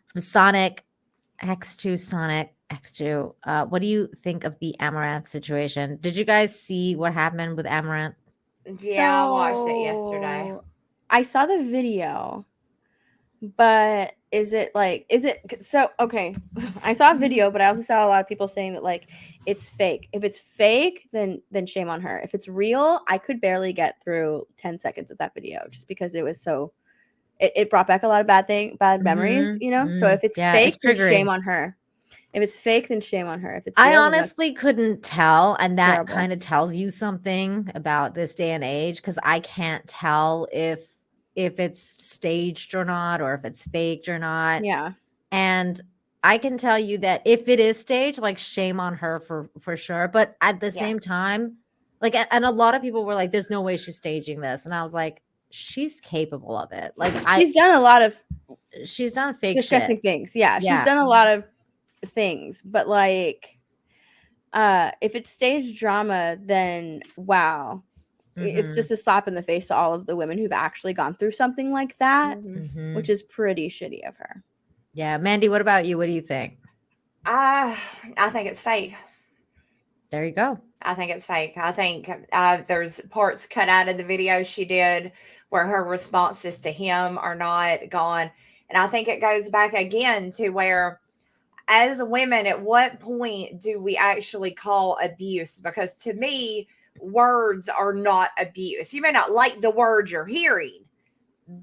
From Sonic X2. What do you think of the Amouranth situation? Did you guys see what happened with Amouranth? Yeah, I watched it yesterday. I saw the video, but is it so okay? I saw a video, but I also saw a lot of people saying that like it's fake. If it's fake, then shame on her. If it's real, I could barely get through 10 seconds of that video just because it was so it brought back a lot of bad memories, you know? So if it's fake, then shame on her. If it's fake, then shame on her. If it's real, I honestly couldn't tell, and that terrible. kind of tells you something about this day and age, because I can't tell if it's staged or not, or if it's faked or not. Yeah. And I can tell you that if it is staged, like, shame on her for sure. But at the same time, like, and a lot of people were like, "There's no way she's staging this," and I was like, "She's capable of it." Like, she's done a lot of fake disgusting shit. things. Yeah, she's done a lot of things, but like, if it's staged drama, then wow. It's just a slap in the face to all of the women who've actually gone through something like that, which is pretty shitty of her. Yeah. Mandy, what about you? What do you think? I think it's fake. There you go. I think it's fake. I think there's parts cut out of the video she did where her responses to him are not gone. And I think it goes back again to where, as women, at what point do we actually call abuse? Because to me, words are not abuse. You may not like the words you're hearing,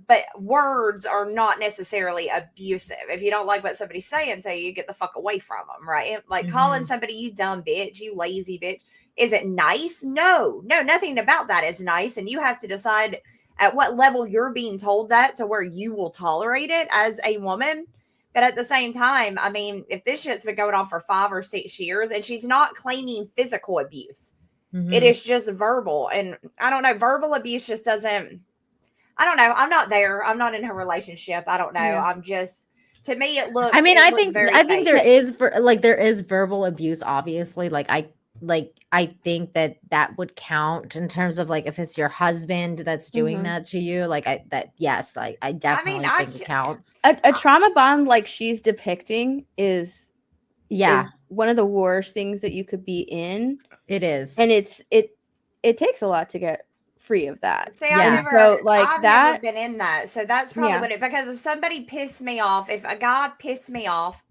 but words are not necessarily abusive. If you don't like what somebody's saying to you, get the fuck away from them, right? Like calling somebody you dumb bitch, you lazy bitch. Is it nice? No, nothing about that is nice. And you have to decide at what level you're being told that to where you will tolerate it as a woman. But at the same time, I mean, if this shit's been going on for 5 or 6 years and she's not claiming physical abuse, it is just verbal. And I don't know, verbal abuse just doesn't, I don't know. I'm not there. I'm not in her relationship. I don't know. Yeah. I'm just, to me, it looked. I mean, I think there is verbal abuse. Obviously, I think that would count in terms of like if it's your husband that's doing that to you. Like I definitely think it counts. A trauma bond like she's depicting is one of the worst things that you could be in. It is, and it takes a lot to get free of that. See, I've never been in that, so that's probably what it. Because if somebody pissed me off, if a guy pissed me off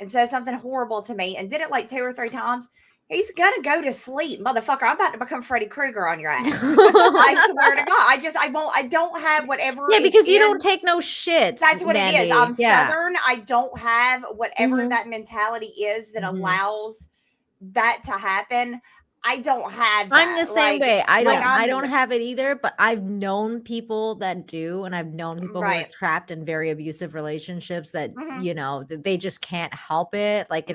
and said something horrible to me and did it like 2 or 3 times, he's gonna go to sleep, motherfucker. I'm about to become Freddy Krueger on your ass. I swear to God, I don't have whatever. Yeah, because you don't take no shit. That's what Mandy. It is. I'm Southern. I don't have whatever that mentality is that allows that to happen. I don't have that. I'm the same way. I don't have it either, but I've known people that do, and I've known people who are trapped in very abusive relationships that, you know, they just can't help it. Like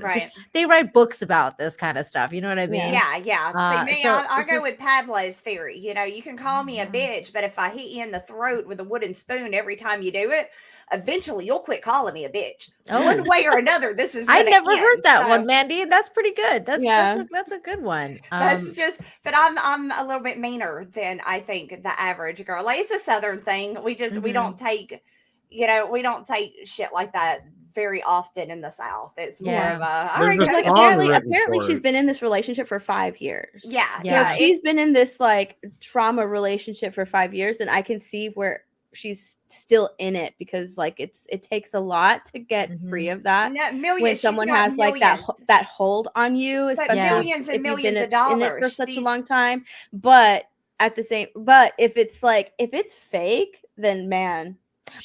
they write books about this kind of stuff. You know what I mean? Yeah. See, me, I go with Pavlov's theory. You know, you can call me a bitch, but if I hit you in the throat with a wooden spoon every time you do it, eventually you'll quit calling me a bitch. One way or another, this is I never heard that one, Mandy. That's pretty good. That's a good one. That's just, but I'm a little bit meaner than I think the average girl. Like, it's a Southern thing. We just we don't take, we don't take shit like that very often in the South. It's more of a apparently she's been in this relationship for 5 years. Yeah. So if she's been in this like trauma relationship for 5 years, then I can see where she's still in it, because like it takes a lot to get free of that. When someone has like that hold on you, especially millions and millions of dollars in it for such a long time. But if it's fake, then man.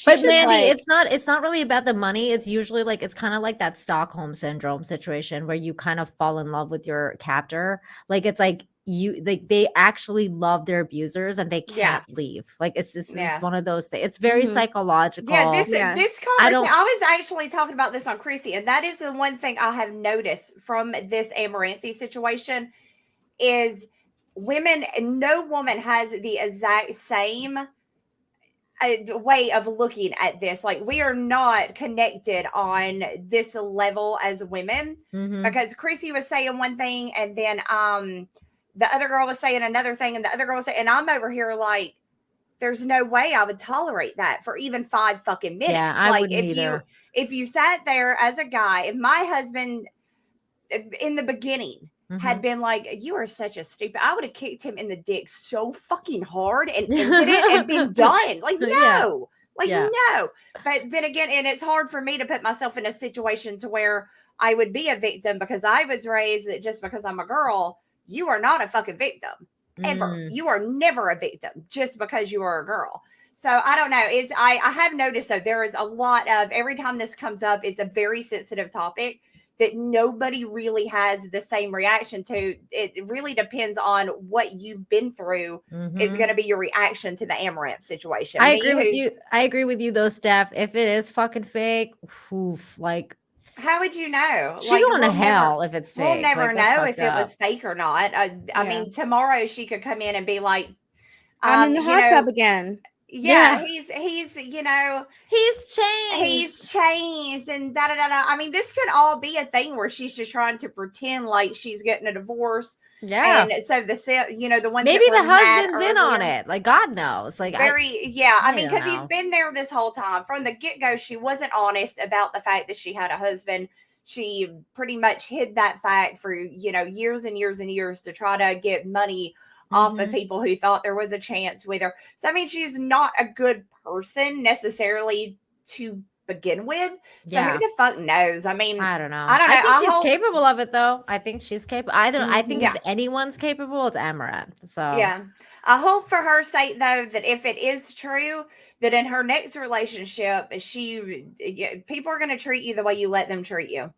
But Mandy, it's not really about the money. It's usually like, it's kind of like that Stockholm syndrome situation where you kind of fall in love with your captor. Like, it's like they actually love their abusers and they can't leave. Like, it's just it's one of those things. It's very psychological. Yeah, this conversation, I was actually talking about this on Chrissy, and that is the one thing I have noticed from this Amouranth situation is women. No woman has the exact same way of looking at this. Like, we are not connected on this level as women, because Chrissy was saying one thing and then the other girl was saying another thing, and the other girl was saying, and I'm over here like, there's no way I would tolerate that for even 5 fucking minutes. Yeah, I like wouldn't either. if you sat there as a guy, if my husband in the beginning had been like, you are such a stupid, I would have kicked him in the dick so fucking hard and ended it and been done. Like, no. Like, no. But then again, and it's hard for me to put myself in a situation to where I would be a victim, because I was raised that just because I'm a girl, you are not a fucking victim. Ever. You are never a victim just because you are a girl. So I don't know. I have noticed, though, there is a lot of, every time this comes up, it's a very sensitive topic that nobody really has the same reaction to. It really depends on what you've been through is going to be your reaction to the Amouranth situation. I agree with you. I agree with you, though, Steph. If it is fucking fake, like, how would you know? She like, going to hell if it's fake. We'll never know if it was fake or not. I mean, tomorrow she could come in and be like, I'm in the hot tub again. Yeah, he's you know, he's changed and da da da da. I mean, this could all be a thing where she's just trying to pretend like she's getting a divorce. Yeah, and so the one, maybe the husband's in on it. Like, God knows. Like, I mean, because he's been there this whole time from the get go. She wasn't honest about the fact that she had a husband. She pretty much hid that fact for years and years and years to try to get money off of people who thought there was a chance with her. So, I mean, she's not a good person necessarily to begin with. So who the fuck knows? I mean, I don't know. I think she's capable of it, though. I think she's capable. I think if anyone's capable, it's Amouranth. So yeah. I hope for her sake, though, that if it is true, that in her next relationship, people are going to treat you the way you let them treat you.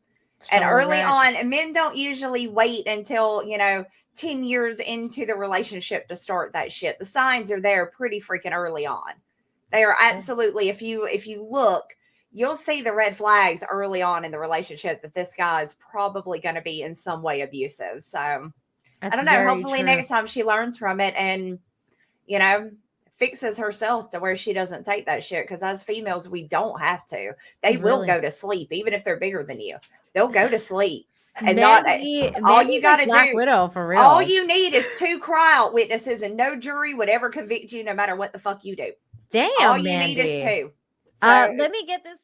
And early on, men don't usually wait until, 10 years into the relationship to start that shit. The signs are there pretty freaking early on. They are absolutely, if you look, you'll see the red flags early on in the relationship that this guy is probably going to be in some way abusive. So I don't know. Hopefully next time she learns from it and, fixes herself to where she doesn't take that shit. Because as females, we don't have to. They will go to sleep, even if they're bigger than you. They'll go to sleep. And Mandy, all you got to do, Widow, for real. All you need is 2 cry out witnesses, and no jury would ever convict you, no matter what the fuck you do. Damn, all you need is 2. So, let me get this.